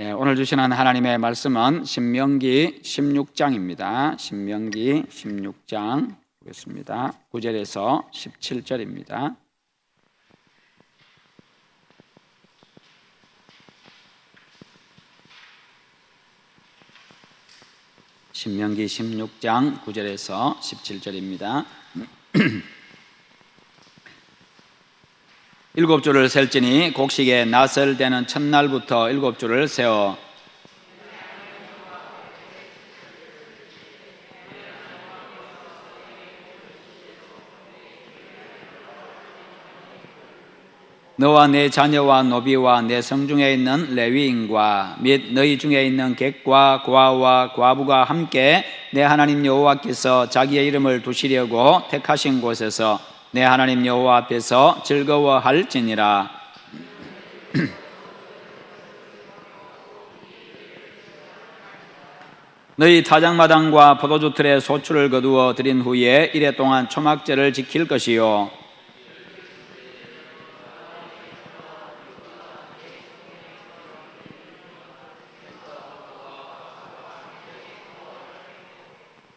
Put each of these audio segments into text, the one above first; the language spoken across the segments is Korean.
오늘 주시는 하나님의 말씀은 신명기 16장입니다. 신명기 16장 보겠습니다. 9절에서 17절입니다. 신명기 16장 9절에서 17절입니다. 일곱 줄을 셀지니 곡식에 나설 되는 첫날부터 일곱 줄을 세어 너와 네 자녀와 노비와 내 성중에 있는 레위인과 및 너희 중에 있는 객과 고아와 과부가 함께 내 하나님 여호와께서 자기의 이름을 두시려고 택하신 곳에서 내 하나님 여호와 앞에서 즐거워할지니라. 너희 타작마당과 포도주 틀에 소출을 거두어 드린 후에 이래 동안 초막절을 지킬 것이요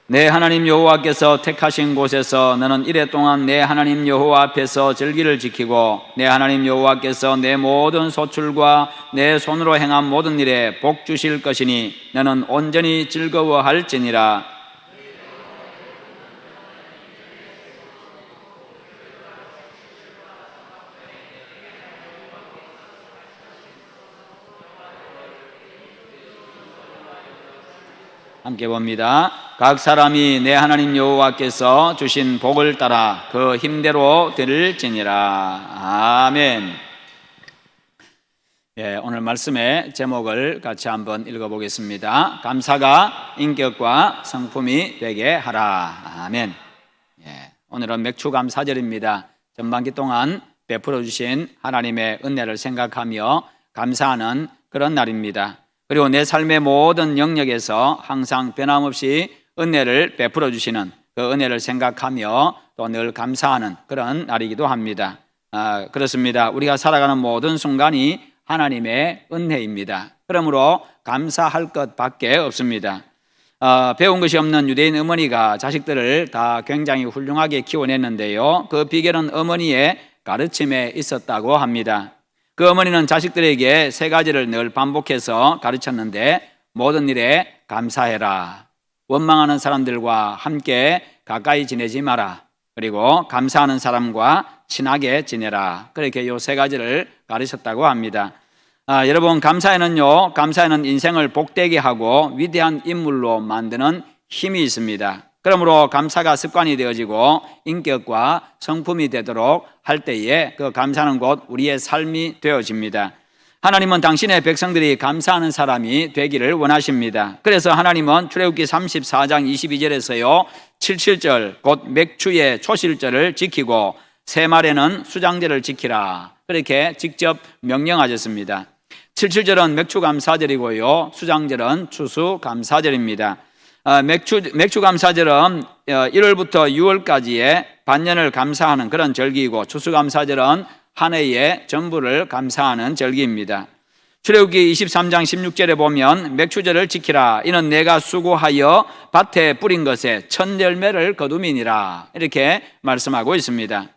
내 하나님 여호와께서 택하신 곳에서 너는 이래 동안 내 하나님 여호와 앞에서 절기를 지키고 내 하나님 여호와께서 내 모든 소출과 내 손으로 행한 모든 일에 복 주실 것이니 너는 온전히 즐거워할지니라. 함께 봅니다. 각 사람이 내 하나님 여호와께서 주신 복을 따라 그 힘대로 드릴지니라. 아멘. 오늘 말씀의 제목을 같이 한번 읽어보겠습니다. 감사가 인격과 성품이 되게 하라. 아멘. 오늘은 맥추감사절입니다. 전반기 동안 베풀어 주신 하나님의 은혜를 생각하며 감사하는 그런 날입니다. 그리고 내 삶의 모든 영역에서 항상 변함없이 은혜를 베풀어 주시는 그 은혜를 생각하며 또 늘 감사하는 그런 날이기도 합니다. 그렇습니다. 우리가 살아가는 모든 순간이 하나님의 은혜입니다. 그러므로 감사할 것밖에 없습니다. 배운 것이 없는 유대인 어머니가 자식들을 다 굉장히 훌륭하게 키워냈는데요, 그 비결은 어머니의 가르침에 있었다고 합니다. 그 어머니는 자식들에게 세 가지를 늘 반복해서 가르쳤는데, 모든 일에 감사해라, 원망하는 사람들과 함께 가까이 지내지 마라, 그리고 감사하는 사람과 친하게 지내라. 그렇게 이 세 가지를 가르쳤다고 합니다. 여러분, 감사에는 인생을 복되게 하고 위대한 인물로 만드는 힘이 있습니다. 그러므로 감사가 습관이 되어지고 인격과 성품이 되도록 할 때에 그 감사는 곧 우리의 삶이 되어집니다. 하나님은 당신의 백성들이 감사하는 사람이 되기를 원하십니다. 그래서 하나님은 출애굽기 34장 22절에서요 77절 곧 맥추의 초실절을 지키고 새말에는 수장절을 지키라, 그렇게 직접 명령하셨습니다. 77절은 맥추감사절이고요, 수장절은 추수감사절입니다. 맥추감사절은 1월부터 6월까지의 반년을 감사하는 그런 절기이고, 추수감사절은 한 해의 전부를 감사하는 절기입니다. 출애굽기 23장 16절에 보면 맥추절을 지키라, 이는 내가 수고하여 밭에 뿌린 것에 첫 열매를 거둠이니라, 이렇게 말씀하고 있습니다.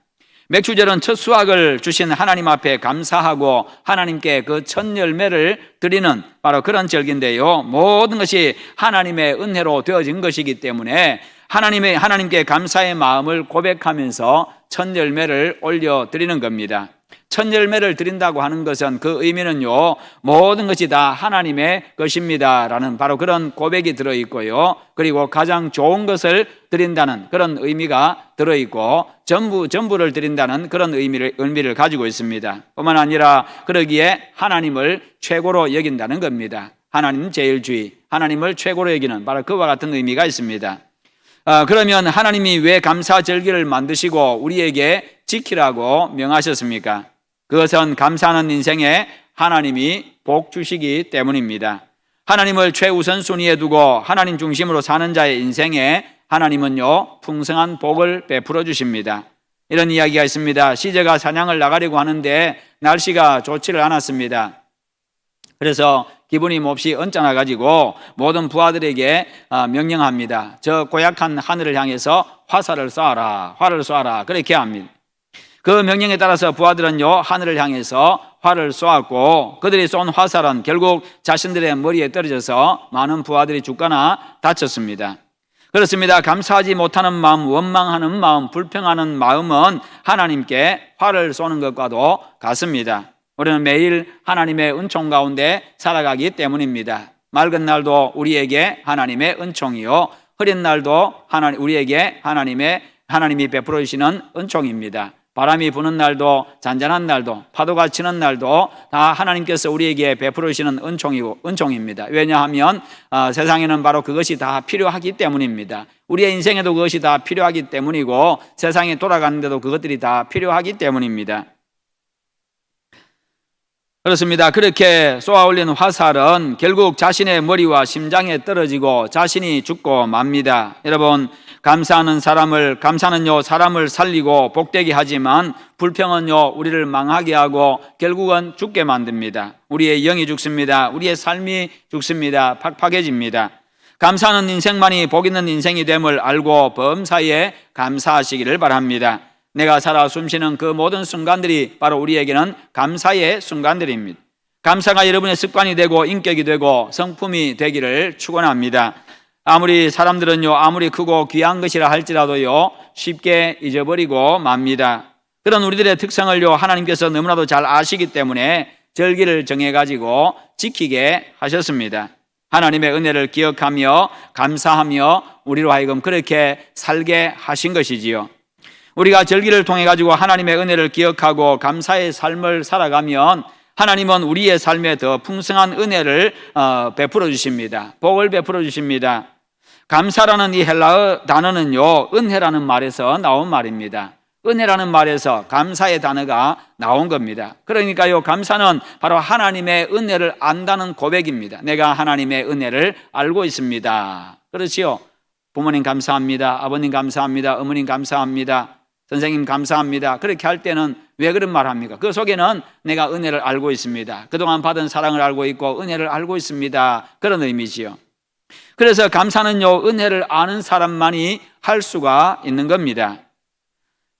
맥추절은 첫 수확을 주신 하나님 앞에 감사하고 하나님께 그 첫 열매를 드리는 바로 그런 절기인데요, 모든 것이 하나님의 은혜로 되어진 것이기 때문에 하나님께 감사의 마음을 고백하면서 첫 열매를 올려드리는 겁니다. 첫 열매를 드린다고 하는 것은 그 의미는요, 모든 것이 다 하나님의 것입니다 라는 바로 그런 고백이 들어있고요, 그리고 가장 좋은 것을 드린다는 그런 의미가 들어있고, 전부를 드린다는 그런 의미를 가지고 있습니다. 뿐만 아니라 그러기에 하나님을 최고로 여긴다는 겁니다. 하나님 제일주의, 하나님을 최고로 여기는 바로 그와 같은 의미가 있습니다. 그러면 하나님이 왜 감사절기를 만드시고 우리에게 지키라고 명하셨습니까? 그것은 감사하는 인생에 하나님이 복 주시기 때문입니다. 하나님을 최우선순위에 두고 하나님 중심으로 사는 자의 인생에 하나님은요 풍성한 복을 베풀어 주십니다. 이런 이야기가 있습니다. 시제가 사냥을 나가려고 하는데 날씨가 좋지를 않았습니다. 그래서 기분이 몹시 언짢아 가지고 모든 부하들에게 명령합니다. 저 고약한 하늘을 향해서 화살을 쏘아라, 활을 쏘아라, 그렇게 합니다. 그 명령에 따라서 부하들은요 하늘을 향해서 활을 쏘았고, 그들이 쏜 화살은 결국 자신들의 머리에 떨어져서 많은 부하들이 죽거나 다쳤습니다. 그렇습니다. 감사하지 못하는 마음, 원망하는 마음, 불평하는 마음은 하나님께 활을 쏘는 것과도 같습니다. 우리는 매일 하나님의 은총 가운데 살아가기 때문입니다. 맑은 날도 우리에게 하나님의 은총이요, 흐린 날도 우리에게 하나님이 베풀어 주시는 은총입니다. 바람이 부는 날도, 잔잔한 날도, 파도가 치는 날도 다 하나님께서 우리에게 베풀어 주시는 은총입니다. 왜냐하면 세상에는 바로 그것이 다 필요하기 때문입니다. 우리의 인생에도 그것이 다 필요하기 때문이고, 세상에 돌아가는데도 그것들이 다 필요하기 때문입니다. 그렇습니다. 그렇게 쏘아올린 화살은 결국 자신의 머리와 심장에 떨어지고 자신이 죽고 맙니다. 여러분, 감사는요 사람을 살리고 복되게 하지만 불평은요 우리를 망하게 하고 결국은 죽게 만듭니다. 우리의 영이 죽습니다. 우리의 삶이 죽습니다. 팍팍해집니다. 감사하는 인생만이 복 있는 인생이 됨을 알고 범사에 감사하시기를 바랍니다. 내가 살아 숨쉬는 그 모든 순간들이 바로 우리에게는 감사의 순간들입니다. 감사가 여러분의 습관이 되고 인격이 되고 성품이 되기를 축원합니다. 아무리 사람들은요 아무리 크고 귀한 것이라 할지라도요 쉽게 잊어버리고 맙니다. 그런 우리들의 특성을요 하나님께서 너무나도 잘 아시기 때문에 절기를 정해가지고 지키게 하셨습니다. 하나님의 은혜를 기억하며 감사하며 우리로 하여금 그렇게 살게 하신 것이지요. 우리가 절기를 통해 가지고 하나님의 은혜를 기억하고 감사의 삶을 살아가면 하나님은 우리의 삶에 더 풍성한 은혜를 베풀어 주십니다. 복을 베풀어 주십니다. 감사라는 이 헬라어 단어는요 은혜라는 말에서 나온 말입니다. 은혜라는 말에서 감사의 단어가 나온 겁니다. 그러니까요 감사는 바로 하나님의 은혜를 안다는 고백입니다. 내가 하나님의 은혜를 알고 있습니다. 그렇지요. 부모님 감사합니다. 아버님 감사합니다. 어머님 감사합니다. 선생님 감사합니다. 그렇게 할 때는 왜 그런 말 합니까? 그 속에는 내가 은혜를 알고 있습니다. 그동안 받은 사랑을 알고 있고 은혜를 알고 있습니다. 그런 의미지요. 그래서 감사는요 은혜를 아는 사람만이 할 수가 있는 겁니다.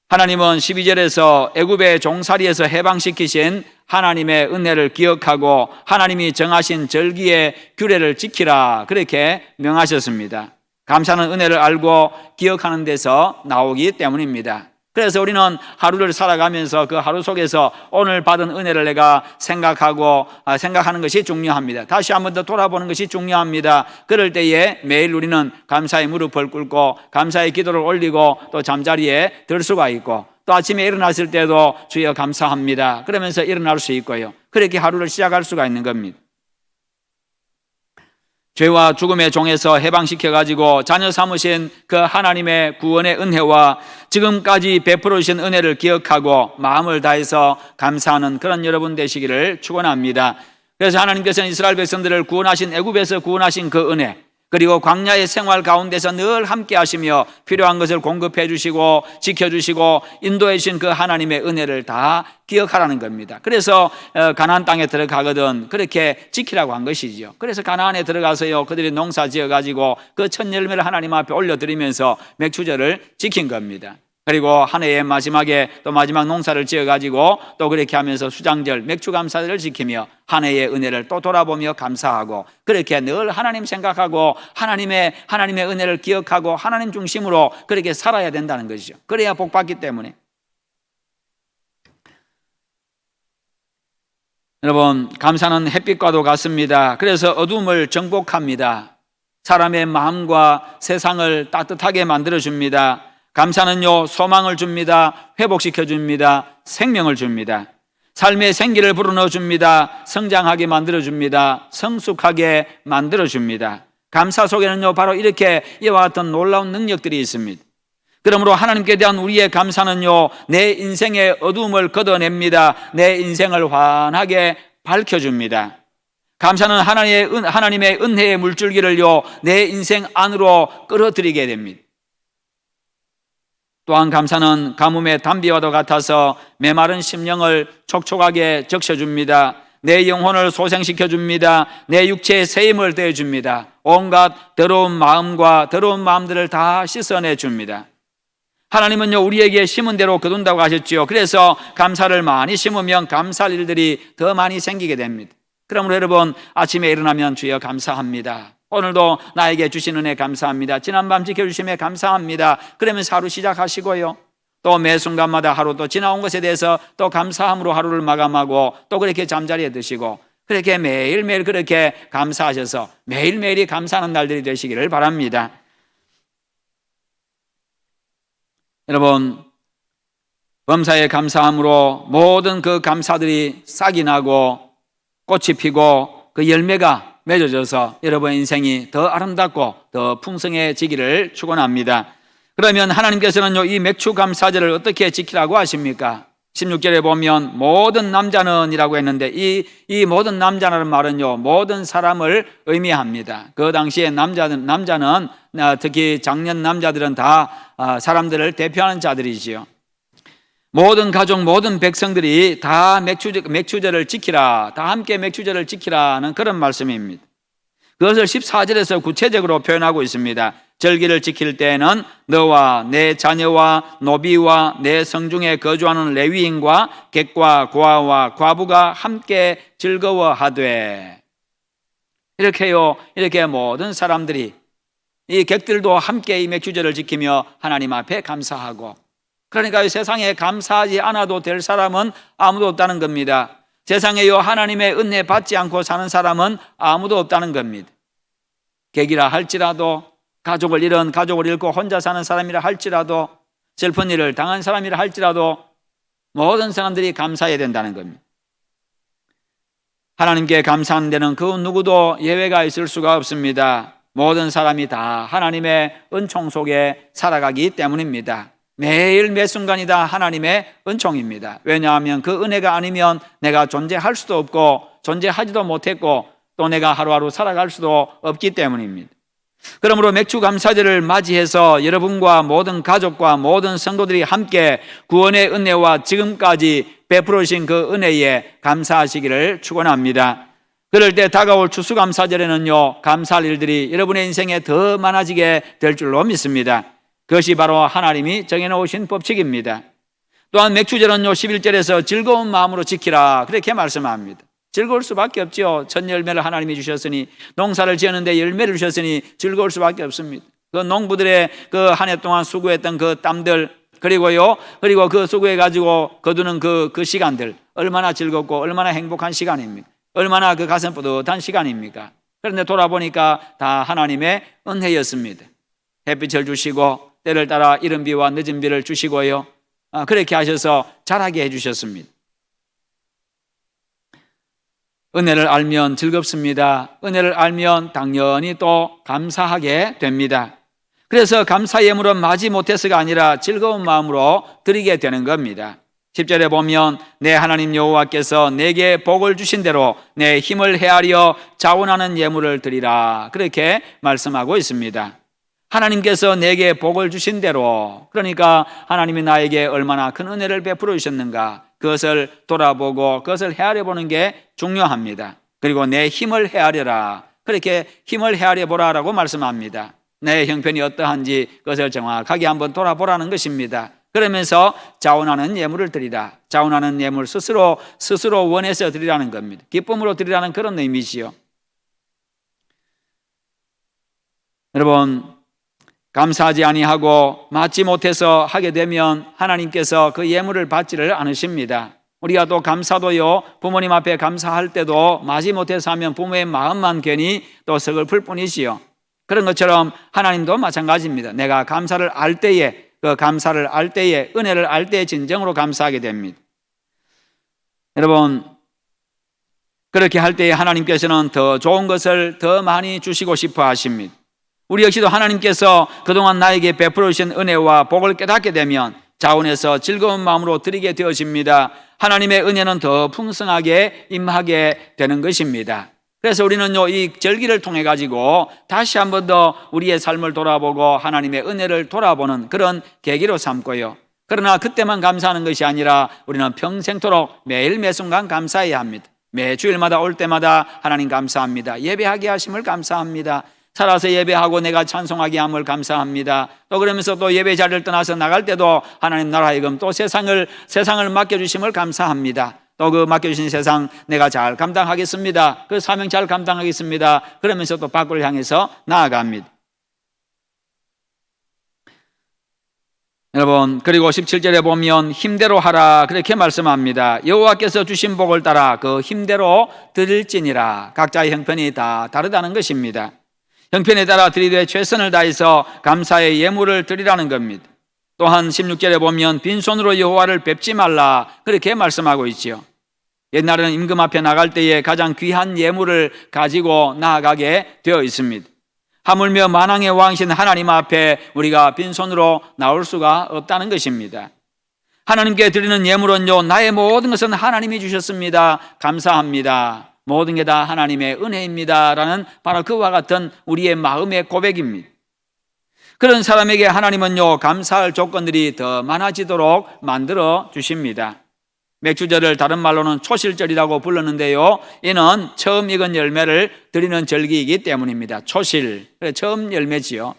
하나님은 12절에서 애굽의 종살이에서 해방시키신 하나님의 은혜를 기억하고 하나님이 정하신 절기의 규례를 지키라 그렇게 명하셨습니다. 감사는 은혜를 알고 기억하는 데서 나오기 때문입니다. 그래서 우리는 하루를 살아가면서 그 하루 속에서 오늘 받은 은혜를 내가 생각하는 것이 중요합니다. 다시 한 번 더 돌아보는 것이 중요합니다. 그럴 때에 매일 우리는 감사의 무릎을 꿇고 감사의 기도를 올리고 또 잠자리에 들 수가 있고 또 아침에 일어났을 때도 주여 감사합니다 그러면서 일어날 수 있고요. 그렇게 하루를 시작할 수가 있는 겁니다. 죄와 죽음의 종에서 해방시켜가지고 자녀 삼으신 그 하나님의 구원의 은혜와 지금까지 베풀어 주신 은혜를 기억하고 마음을 다해서 감사하는 그런 여러분 되시기를 축원합니다. 그래서 하나님께서는 이스라엘 백성들을 구원하신 애굽에서 구원하신 그 은혜, 그리고 광야의 생활 가운데서 늘 함께 하시며 필요한 것을 공급해 주시고 지켜주시고 인도해 주신 그 하나님의 은혜를 다 기억하라는 겁니다. 그래서 가나안 땅에 들어가거든 그렇게 지키라고 한 것이죠. 그래서 가나안에 들어가서요 그들이 농사 지어가지고 그 첫 열매를 하나님 앞에 올려드리면서 맥추절을 지킨 겁니다. 그리고 한 해의 마지막에 또 마지막 농사를 지어가지고 또 그렇게 하면서 수장절, 맥추감사절을 지키며 한 해의 은혜를 또 돌아보며 감사하고 그렇게 늘 하나님 생각하고 하나님의 은혜를 기억하고 하나님 중심으로 그렇게 살아야 된다는 것이죠. 그래야 복 받기 때문에. 여러분, 감사는 햇빛과도 같습니다. 그래서 어둠을 정복합니다. 사람의 마음과 세상을 따뜻하게 만들어줍니다. 감사는요 소망을 줍니다. 회복시켜 줍니다. 생명을 줍니다. 삶의 생기를 불어넣어 줍니다. 성장하게 만들어 줍니다. 성숙하게 만들어 줍니다. 감사 속에는요 바로 이렇게 이와 같은 놀라운 능력들이 있습니다. 그러므로 하나님께 대한 우리의 감사는요 내 인생의 어두움을 걷어냅니다. 내 인생을 환하게 밝혀줍니다. 감사는 하나님의 은혜의 물줄기를요 내 인생 안으로 끌어들이게 됩니다. 또한 감사는 가뭄의 단비와도 같아서 메마른 심령을 촉촉하게 적셔줍니다. 내 영혼을 소생시켜 줍니다. 내 육체에 새 힘을 더해 줍니다. 온갖 더러운 마음과 더러운 마음들을 다 씻어내 줍니다. 하나님은요, 우리에게 심은 대로 거둔다고 하셨지요. 그래서 감사를 많이 심으면 감사할 일들이 더 많이 생기게 됩니다. 그러므로 여러분, 아침에 일어나면 주여 감사합니다. 오늘도 나에게 주신 은혜 감사합니다. 지난밤 지켜주심에 감사합니다. 그러면서 하루 시작하시고요, 또 매 순간마다 하루 또 지나온 것에 대해서 또 감사함으로 하루를 마감하고 또 그렇게 잠자리에 드시고 그렇게 매일매일 그렇게 감사하셔서 매일매일이 감사하는 날들이 되시기를 바랍니다. 여러분, 범사에 감사함으로 모든 그 감사들이 싹이 나고 꽃이 피고 그 열매가 맺어져서 여러분의 인생이 더 아름답고 더 풍성해지기를 축원합니다. 그러면 하나님께서는요, 이 맥추감사절을 어떻게 지키라고 하십니까? 16절에 보면 모든 남자는 이라고 했는데 이 모든 남자라는 말은요, 모든 사람을 의미합니다. 그 당시에 남자는 특히 장년 남자들은 다 사람들을 대표하는 자들이지요. 모든 가족, 모든 백성들이 다 맥추절을 지키라, 다 함께 맥추절을 지키라는 그런 말씀입니다. 그것을 14절에서 구체적으로 표현하고 있습니다. 절기를 지킬 때에는 너와 내 자녀와 노비와 내 성중에 거주하는 레위인과 객과 고아와 과부가 함께 즐거워하되, 이렇게요, 이렇게 모든 사람들이, 이 객들도 함께 이 맥주절을 지키며 하나님 앞에 감사하고, 그러니까 이 세상에 감사하지 않아도 될 사람은 아무도 없다는 겁니다. 세상에요, 하나님의 은혜 받지 않고 사는 사람은 아무도 없다는 겁니다. 객이라 할지라도, 가족을 잃고 혼자 사는 사람이라 할지라도, 슬픈 일을 당한 사람이라 할지라도 모든 사람들이 감사해야 된다는 겁니다. 하나님께 감사하는 데는 그 누구도 예외가 있을 수가 없습니다. 모든 사람이 다 하나님의 은총 속에 살아가기 때문입니다. 매일 매 순간이 다 하나님의 은총입니다. 왜냐하면 그 은혜가 아니면 내가 존재할 수도 없고 존재하지도 못했고 또 내가 하루하루 살아갈 수도 없기 때문입니다. 그러므로 맥추감사절을 맞이해서 여러분과 모든 가족과 모든 성도들이 함께 구원의 은혜와 지금까지 베풀어 주신 그 은혜에 감사하시기를 축원합니다. 그럴 때 다가올 추수감사절에는요, 감사할 일들이 여러분의 인생에 더 많아지게 될 줄로 믿습니다. 그것이 바로 하나님이 정해놓으신 법칙입니다. 또한 맥추절은요, 11절에서 즐거운 마음으로 지키라, 그렇게 말씀합니다. 즐거울 수밖에 없죠. 첫 열매를 하나님이 주셨으니, 농사를 지었는데 열매를 주셨으니 즐거울 수밖에 없습니다. 그 농부들의 그 한 해 동안 수고했던 그 땀들, 그리고 그 수고해 가지고 거두는 그 시간들, 얼마나 즐겁고 얼마나 행복한 시간입니까? 얼마나 그 가슴 뿌듯한 시간입니까? 그런데 돌아보니까 다 하나님의 은혜였습니다. 햇빛을 주시고 때를 따라 이른 비와 늦은 비를 주시고요, 그렇게 하셔서 자라게 해주셨습니다. 은혜를 알면 즐겁습니다. 은혜를 알면 당연히 또 감사하게 됩니다. 그래서 감사 예물은 마지 못해서가 아니라 즐거운 마음으로 드리게 되는 겁니다. 10절에 보면 내 하나님 여호와께서 내게 복을 주신 대로 내 힘을 헤아려 자원하는 예물을 드리라, 그렇게 말씀하고 있습니다. 하나님께서 내게 복을 주신 대로, 그러니까 하나님이 나에게 얼마나 큰 은혜를 베풀어 주셨는가, 그것을 돌아보고 그것을 헤아려 보는 게 중요합니다. 그리고 내 힘을 헤아려라, 그렇게 힘을 헤아려 보라라고 말씀합니다. 내 형편이 어떠한지 그것을 정확하게 한번 돌아보라는 것입니다. 그러면서 자원하는 예물을 드리라. 자원하는 예물 스스로 원해서 드리라는 겁니다. 기쁨으로 드리라는 그런 의미지요. 여러분, 감사하지 아니하고 맞지 못해서 하게 되면 하나님께서 그 예물을 받지를 않으십니다. 우리가 또 감사도요, 부모님 앞에 감사할 때도 맞지 못해서 하면 부모의 마음만 괜히 또 서글플 뿐이지요. 그런 것처럼 하나님도 마찬가지입니다. 내가 감사를 알 때에, 은혜를 알 때에 진정으로 감사하게 됩니다. 여러분, 그렇게 할 때에 하나님께서는 더 좋은 것을 더 많이 주시고 싶어 하십니다. 우리 역시도 하나님께서 그동안 나에게 베풀어 주신 은혜와 복을 깨닫게 되면 자원해서 즐거운 마음으로 드리게 되어집니다. 하나님의 은혜는 더 풍성하게 임하게 되는 것입니다. 그래서 우리는요, 이 절기를 통해 가지고 다시 한 번 더 우리의 삶을 돌아보고 하나님의 은혜를 돌아보는 그런 계기로 삼고요. 그러나 그때만 감사하는 것이 아니라 우리는 평생토록 매일 매 순간 감사해야 합니다. 매 주일마다 올 때마다 하나님 감사합니다. 예배하게 하심을 감사합니다. 살아서 예배하고 내가 찬송하게 함을 감사합니다. 또 그러면서 또 예배 자리를 떠나서 나갈 때도 하나님 나라 하여금 또 세상을 맡겨주심을 감사합니다. 또 그 맡겨주신 세상 내가 잘 감당하겠습니다. 그 사명 잘 감당하겠습니다. 그러면서 또 밖을 향해서 나아갑니다. 여러분, 그리고 17절에 보면 힘대로 하라 그렇게 말씀합니다. 여호와께서 주신 복을 따라 그 힘대로 드릴지니라. 각자의 형편이 다 다르다는 것입니다. 형편에 따라 드리되 최선을 다해서 감사의 예물을 드리라는 겁니다. 또한 16절에 보면 빈손으로 여호와를 뵙지 말라 그렇게 말씀하고 있지요. 옛날에는 임금 앞에 나갈 때에 가장 귀한 예물을 가지고 나아가게 되어 있습니다. 하물며 만왕의 왕이신 하나님 앞에 우리가 빈손으로 나올 수가 없다는 것입니다. 하나님께 드리는 예물은요, 나의 모든 것은 하나님이 주셨습니다. 감사합니다. 모든 게 다 하나님의 은혜입니다. 라는 바로 그와 같은 우리의 마음의 고백입니다. 그런 사람에게 하나님은요, 감사할 조건들이 더 많아지도록 만들어 주십니다. 맥주절을 다른 말로는 초실절이라고 불렀는데요, 이는 처음 익은 열매를 드리는 절기이기 때문입니다. 초실, 처음 열매지요.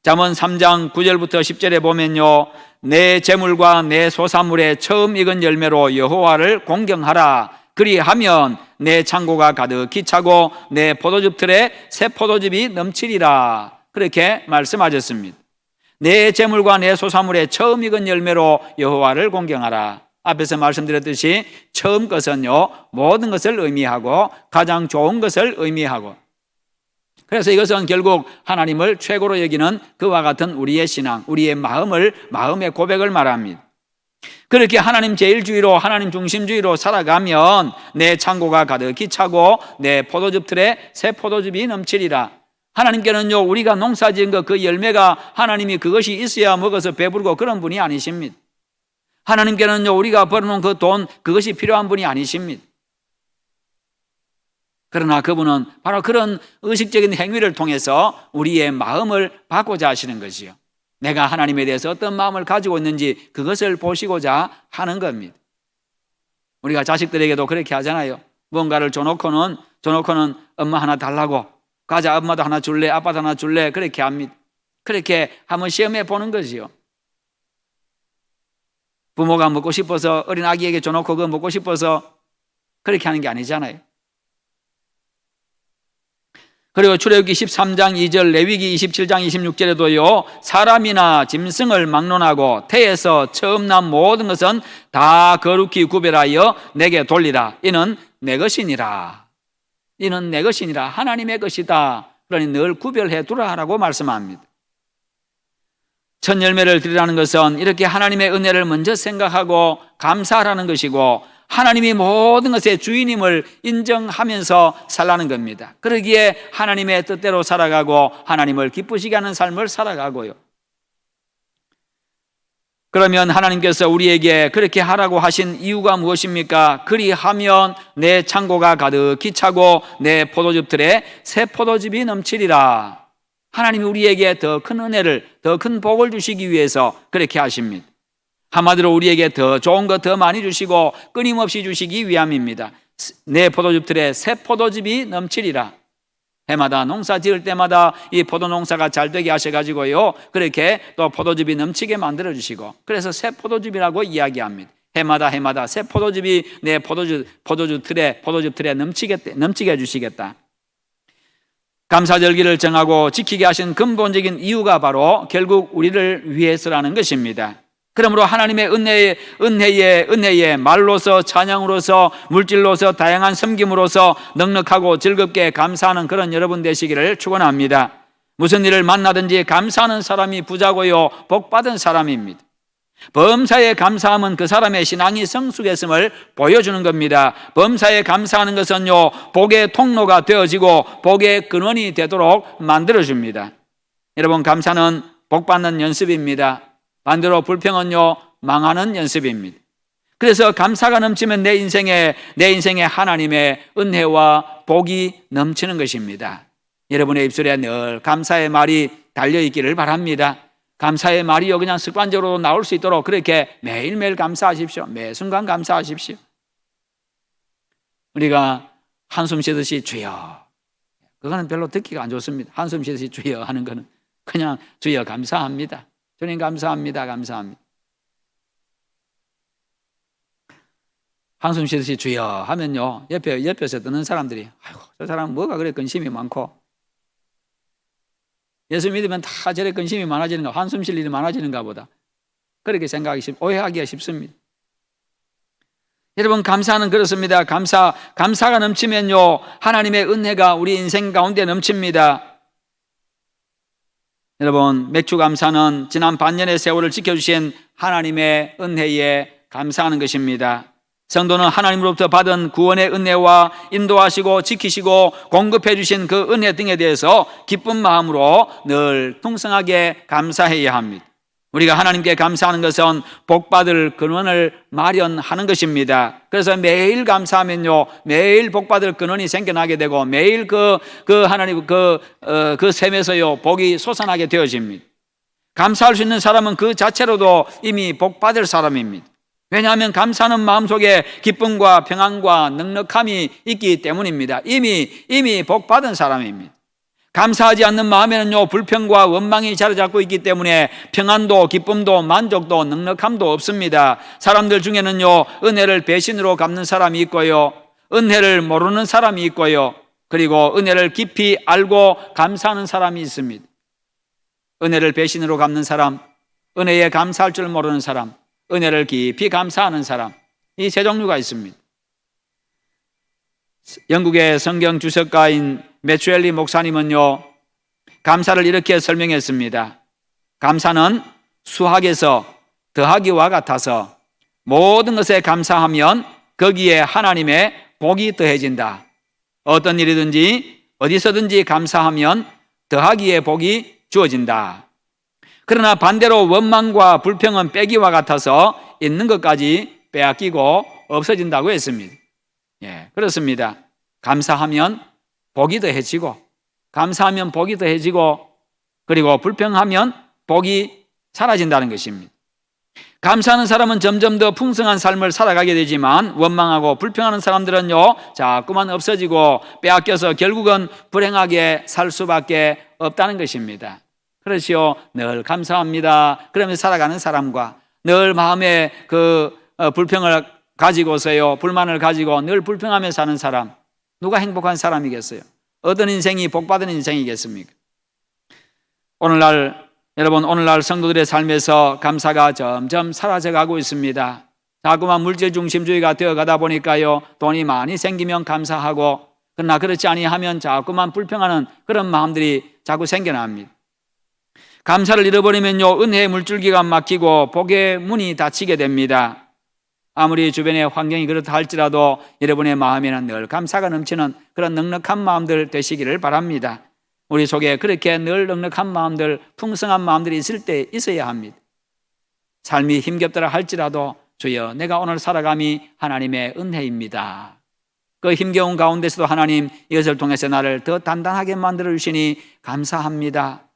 잠언 3장 9절부터 10절에 보면요, 내 재물과 내 소산물의 처음 익은 열매로 여호와를 공경하라. 그리하면 내 창고가 가득히 차고 내 포도즙 틀에 새 포도즙이 넘치리라. 그렇게 말씀하셨습니다. 내 재물과 내 소산물의 처음 익은 열매로 여호와를 공경하라. 앞에서 말씀드렸듯이 처음 것은요, 모든 것을 의미하고 가장 좋은 것을 의미하고, 그래서 이것은 결국 하나님을 최고로 여기는 그와 같은 우리의 신앙, 우리의 마음의 고백을 말합니다. 그렇게 하나님 제일주의로, 하나님 중심주의로 살아가면 내 창고가 가득히 차고 내 포도즙 틀에 새 포도즙이 넘치리라. 하나님께는요, 우리가 농사 지은 그 열매가 하나님이 그것이 있어야 먹어서 배부르고 그런 분이 아니십니다. 하나님께는요, 우리가 벌어놓은 그 돈, 그것이 필요한 분이 아니십니다. 그러나 그분은 바로 그런 의식적인 행위를 통해서 우리의 마음을 바꾸자 하시는 것이요, 내가 하나님에 대해서 어떤 마음을 가지고 있는지 그것을 보시고자 하는 겁니다. 우리가 자식들에게도 그렇게 하잖아요. 뭔가를 줘놓고는 엄마 하나 달라고, 과자 엄마도 하나 줄래, 아빠도 하나 줄래, 그렇게 합니다. 그렇게 한번 시험해 보는 거지요. 부모가 먹고 싶어서 어린 아기에게 줘놓고 그거 먹고 싶어서 그렇게 하는 게 아니잖아요. 그리고 출애굽기 13장 2절, 레위기 27장 26절에도요, 사람이나 짐승을 막론하고 태에서 처음 난 모든 것은 다 거룩히 구별하여 내게 돌리라. 이는 내 것이니라. 이는 내 것이니라. 하나님의 것이다. 그러니 늘 구별해 두라라고 말씀합니다. 첫 열매를 드리라는 것은 이렇게 하나님의 은혜를 먼저 생각하고 감사하라는 것이고, 하나님이 모든 것의 주인임을 인정하면서 살라는 겁니다. 그러기에 하나님의 뜻대로 살아가고 하나님을 기쁘시게 하는 삶을 살아가고요. 그러면 하나님께서 우리에게 그렇게 하라고 하신 이유가 무엇입니까? 그리하면 내 창고가 가득히 차고 내 포도즙 틀에 새 포도즙이 넘치리라. 하나님이 우리에게 더 큰 은혜를, 더 큰 복을 주시기 위해서 그렇게 하십니다. 한마디로 우리에게 더 좋은 것 더 많이 주시고 끊임없이 주시기 위함입니다. 내 포도즙 틀에 새 포도즙이 넘치리라. 해마다 농사 지을 때마다 이 포도 농사가 잘 되게 하셔가지고요, 그렇게 또 포도즙이 넘치게 만들어 주시고, 그래서 새 포도즙이라고 이야기합니다. 해마다 새 포도즙이 내 포도즙 틀에 넘치게 해주시겠다. 감사절기를 정하고 지키게 하신 근본적인 이유가 바로 결국 우리를 위해서라는 것입니다. 그러므로 하나님의 은혜에 말로서, 찬양으로서, 물질로서, 다양한 섬김으로서 넉넉하고 즐겁게 감사하는 그런 여러분 되시기를 축원합니다. 무슨 일을 만나든지 감사하는 사람이 부자고요, 복받은 사람입니다. 범사에 감사함은 그 사람의 신앙이 성숙했음을 보여주는 겁니다. 범사에 감사하는 것은요, 복의 통로가 되어지고 복의 근원이 되도록 만들어줍니다. 여러분, 감사는 복받는 연습입니다. 반대로 불평은요, 망하는 연습입니다. 그래서 감사가 넘치면 내 인생에 하나님의 은혜와 복이 넘치는 것입니다. 여러분의 입술에 늘 감사의 말이 달려있기를 바랍니다. 감사의 말이요, 그냥 습관적으로 나올 수 있도록 그렇게 매일매일 감사하십시오. 매 순간 감사하십시오. 우리가 한숨 쉬듯이 주여, 그거는 별로 듣기가 안 좋습니다. 한숨 쉬듯이 주여 하는 거는 그냥 주여 감사합니다, 주님 감사합니다, 감사합니다. 한숨 쉬듯이 주여 하면요, 옆에서 듣는 사람들이 아이고 저 사람 뭐가 그래 근심이 많고, 예수 믿으면 다 저래 근심이 많아지는가, 한숨 쉴 일이 많아지는가 보다, 그렇게 오해하기가 쉽습니다. 여러분, 감사는 그렇습니다. 감사가 넘치면요, 하나님의 은혜가 우리 인생 가운데 넘칩니다. 여러분, 맥주 감사는 지난 반년의 세월을 지켜주신 하나님의 은혜에 감사하는 것입니다. 성도는 하나님으로부터 받은 구원의 은혜와 인도하시고 지키시고 공급해 주신 그 은혜 등에 대해서 기쁜 마음으로 늘 풍성하게 감사해야 합니다. 우리가 하나님께 감사하는 것은 복받을 근원을 마련하는 것입니다. 그래서 매일 감사하면요, 매일 복받을 근원이 생겨나게 되고 매일 하나님 그 셈에서요 복이 솟아나게 되어집니다. 감사할 수 있는 사람은 그 자체로도 이미 복받을 사람입니다. 왜냐하면 감사하는 마음속에 기쁨과 평안과 넉넉함이 있기 때문입니다. 이미 복받은 사람입니다. 감사하지 않는 마음에는요, 불평과 원망이 자리 잡고 있기 때문에 평안도 기쁨도 만족도 넉넉함도 없습니다. 사람들 중에는요, 은혜를 배신으로 갚는 사람이 있고요, 은혜를 모르는 사람이 있고요, 그리고 은혜를 깊이 알고 감사하는 사람이 있습니다. 은혜를 배신으로 갚는 사람, 은혜에 감사할 줄 모르는 사람, 은혜를 깊이 감사하는 사람, 이 세 종류가 있습니다. 영국의 성경 주석가인 매추엘리 목사님은요, 감사를 이렇게 설명했습니다. 감사는 수학에서 더하기와 같아서 모든 것에 감사하면 거기에 하나님의 복이 더해진다. 어떤 일이든지 어디서든지 감사하면 더하기의 복이 주어진다. 그러나 반대로 원망과 불평은 빼기와 같아서 있는 것까지 빼앗기고 없어진다고 했습니다. 예, 그렇습니다. 감사하면 복이 더해지고, 감사하면 복이 더해지고, 그리고 불평하면 복이 사라진다는 것입니다. 감사하는 사람은 점점 더 풍성한 삶을 살아가게 되지만, 원망하고 불평하는 사람들은요, 자꾸만 없어지고 빼앗겨서 결국은 불행하게 살 수밖에 없다는 것입니다. 그렇지요. 늘 감사합니다 그러면서 살아가는 사람과 늘 마음에 불평을 가지고서요, 불만을 가지고 늘 불평하며 사는 사람, 누가 행복한 사람이겠어요? 어떤 인생이 복받은 인생이겠습니까? 오늘날 성도들의 삶에서 감사가 점점 사라져가고 있습니다. 자꾸만 물질 중심주의가 되어가다 보니까요, 돈이 많이 생기면 감사하고, 그러나 그렇지 아니하면 자꾸만 불평하는 그런 마음들이 자꾸 생겨납니다. 감사를 잃어버리면요, 은혜의 물줄기가 막히고 복의 문이 닫히게 됩니다. 아무리 주변의 환경이 그렇다 할지라도 여러분의 마음에는 늘 감사가 넘치는 그런 넉넉한 마음들 되시기를 바랍니다. 우리 속에 그렇게 늘 넉넉한 마음들, 풍성한 마음들이 있어야 합니다. 삶이 힘겹더라 할지라도 주여, 내가 오늘 살아감이 하나님의 은혜입니다. 그 힘겨운 가운데서도 하나님 이것을 통해서 나를 더 단단하게 만들어 주시니 감사합니다.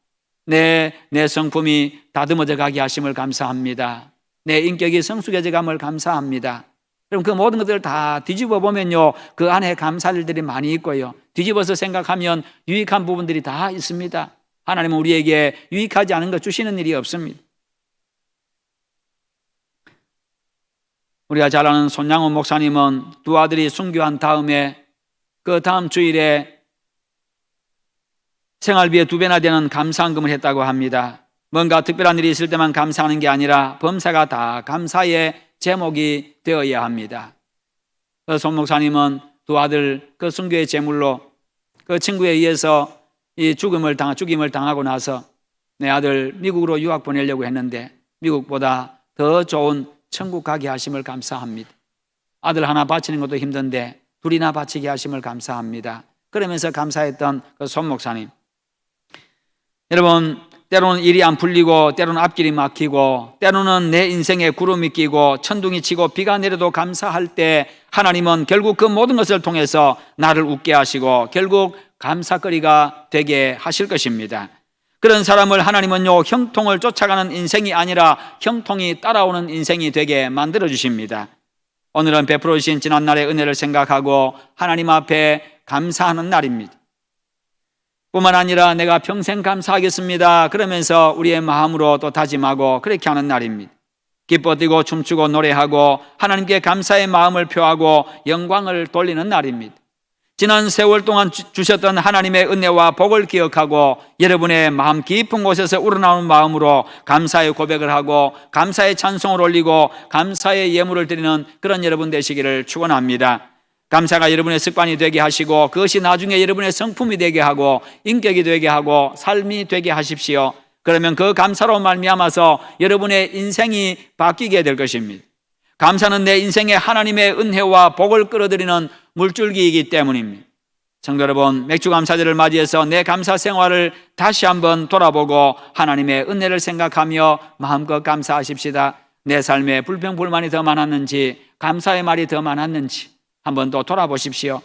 내 성품이 다듬어져 가게 하심을 감사합니다. 내 인격이 성숙해져 감을 감사합니다. 그럼 그 모든 것들을 다 뒤집어 보면요, 그 안에 감사할 일들이 많이 있고요, 뒤집어서 생각하면 유익한 부분들이 다 있습니다. 하나님은 우리에게 유익하지 않은 것 주시는 일이 없습니다. 우리가 잘 아는 손양원 목사님은 두 아들이 순교한 다음에 그 다음 주일에 생활비의 2배나 되는 감사헌금을 했다고 합니다. 뭔가 특별한 일이 있을 때만 감사하는 게 아니라 범사가 다 감사의 제목이 되어야 합니다. 손 목사님은 두 아들 그 순교의 제물로 그 친구에 의해서 이 죽임을 당하고 나서 내 아들 미국으로 유학 보내려고 했는데 미국보다 더 좋은 천국 가게 하심을 감사합니다. 아들 하나 바치는 것도 힘든데 둘이나 바치게 하심을 감사합니다. 그러면서 감사했던 그 손 목사님, 여러분, 때로는 일이 안 풀리고 때로는 앞길이 막히고 때로는 내 인생에 구름이 끼고 천둥이 치고 비가 내려도 감사할 때 하나님은 결국 그 모든 것을 통해서 나를 웃게 하시고 결국 감사거리가 되게 하실 것입니다. 그런 사람을 하나님은요, 형통을 쫓아가는 인생이 아니라 형통이 따라오는 인생이 되게 만들어 주십니다. 오늘은 베풀어 주신 지난날의 은혜를 생각하고 하나님 앞에 감사하는 날입니다. 뿐만 아니라 내가 평생 감사하겠습니다 그러면서 우리의 마음으로 또 다짐하고 그렇게 하는 날입니다. 기뻐 뛰고 춤추고 노래하고 하나님께 감사의 마음을 표하고 영광을 돌리는 날입니다. 지난 세월 동안 주셨던 하나님의 은혜와 복을 기억하고 여러분의 마음 깊은 곳에서 우러나오는 마음으로 감사의 고백을 하고 감사의 찬송을 올리고 감사의 예물을 드리는 그런 여러분 되시기를 축원합니다. 감사가 여러분의 습관이 되게 하시고 그것이 나중에 여러분의 성품이 되게 하고 인격이 되게 하고 삶이 되게 하십시오. 그러면 그 감사로 말미암아서 여러분의 인생이 바뀌게 될 것입니다. 감사는 내 인생에 하나님의 은혜와 복을 끌어들이는 물줄기이기 때문입니다. 성도 여러분, 맥주감사절을 맞이해서 내 감사 생활을 다시 한번 돌아보고 하나님의 은혜를 생각하며 마음껏 감사하십시다. 내 삶에 불평 불만이 더 많았는지 감사의 말이 더 많았는지 한번 또 돌아보십시오.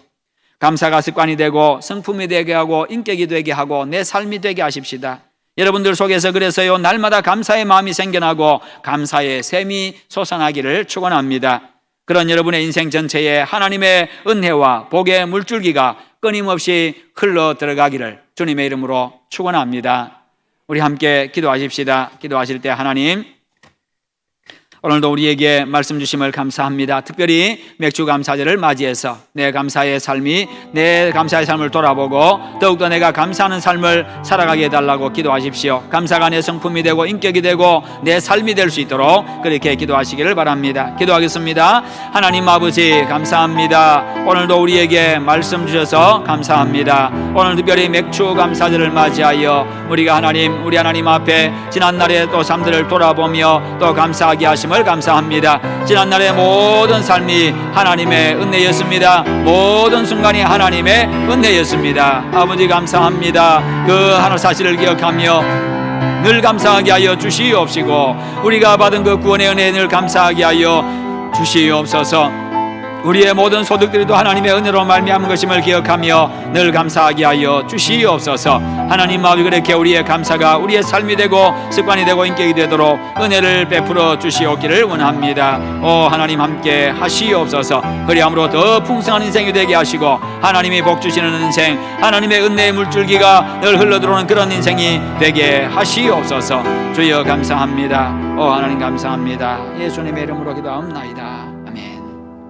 감사가 습관이 되고 성품이 되게 하고 인격이 되게 하고 내 삶이 되게 하십시다. 여러분들 속에서 그래서요 날마다 감사의 마음이 생겨나고 감사의 샘이 솟아나기를 축원합니다. 그런 여러분의 인생 전체에 하나님의 은혜와 복의 물줄기가 끊임없이 흘러 들어가기를 주님의 이름으로 축원합니다. 우리 함께 기도하십시다. 기도하실 때 하나님, 오늘도 우리에게 말씀 주심을 감사합니다. 특별히 맥주감사절을 맞이해서 내 감사의 삶을 돌아보고 더욱더 내가 감사하는 삶을 살아가게 해달라고 기도하십시오. 감사가 내 성품이 되고 인격이 되고 내 삶이 될 수 있도록 그렇게 기도하시기를 바랍니다. 기도하겠습니다. 하나님 아버지 감사합니다. 오늘도 우리에게 말씀 주셔서 감사합니다. 오늘 특별히 맥주감사절을 맞이하여 우리 하나님 앞에 지난날의 또 삶들을 돌아보며 또 감사하게 하심을 감사합니다. 지난날의 모든 삶이 하나님의 은혜였습니다. 모든 순간이 하나님의 은혜였습니다. 아버지 감사합니다. 그 하늘 사실을 기억하며 늘 감사하게 하여 주시옵시고 우리가 받은 그 구원의 은혜를 감사하게 하여 주시옵소서. 우리의 모든 소득들이 또 하나님의 은혜로 말미암은 것임을 기억하며 늘 감사하게 하여 주시옵소서. 하나님 아버지, 그렇게 우리의 감사가 우리의 삶이 되고 습관이 되고 인격이 되도록 은혜를 베풀어 주시옵기를 원합니다. 오 하나님 함께 하시옵소서. 그리함으로 더 풍성한 인생이 되게 하시고 하나님이 복 주시는 인생, 하나님의 은혜의 물줄기가 늘 흘러들어오는 그런 인생이 되게 하시옵소서. 주여 감사합니다. 오 하나님 감사합니다. 예수님의 이름으로 기도하옵나이다.